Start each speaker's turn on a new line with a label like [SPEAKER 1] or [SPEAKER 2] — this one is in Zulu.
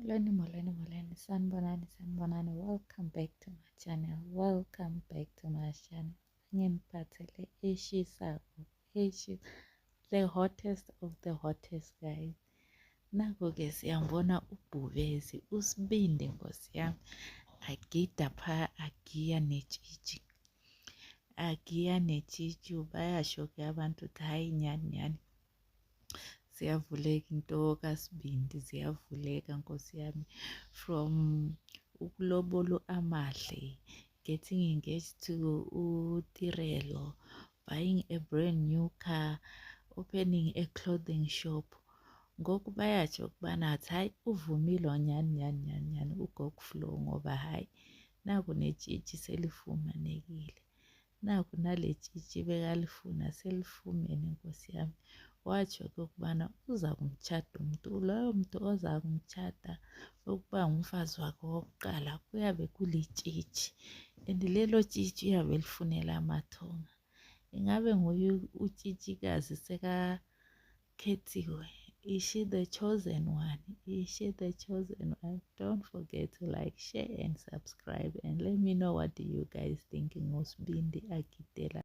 [SPEAKER 1] Molweni, sanibonani. Welcome back to my channel. Ngemphathele eshisako, the hottest of the hottest guys. Naku-ke siyambona uBhubezi, uSibindi Nkosi yami. Agida pha agiya netshitshi bayasho-ke abantu ukuthi hayi nyani ziyavuleka into kaSibindi, ziyavuleka Nkosi yami, from ukulobolo amahle, getting engaged to uTirelo, buying a brand new car, opening a clothing shop. Ngoku bayasho ukubana hayi uvumile nyani uGogo Flow, ngoba hayi naku netshitshi selifumanekile, naku nale tshitshi bekalifuna selifumene Nkosi yami. Watsho-ke ukubana uza kumtshada umuntu, loyo muntu oza kumtshada ukuba ngumfazi wakhe wokuqala kuyabe kulitshitshi, and lelo tshitshi uyabe lifunela amathonga. Ingabe nguye utshitshikazi sekakhethiwe? Is she the chosen one? Don't forget to like, share and subscribe, and let me know what do you guys think. Ngosibindi agidela.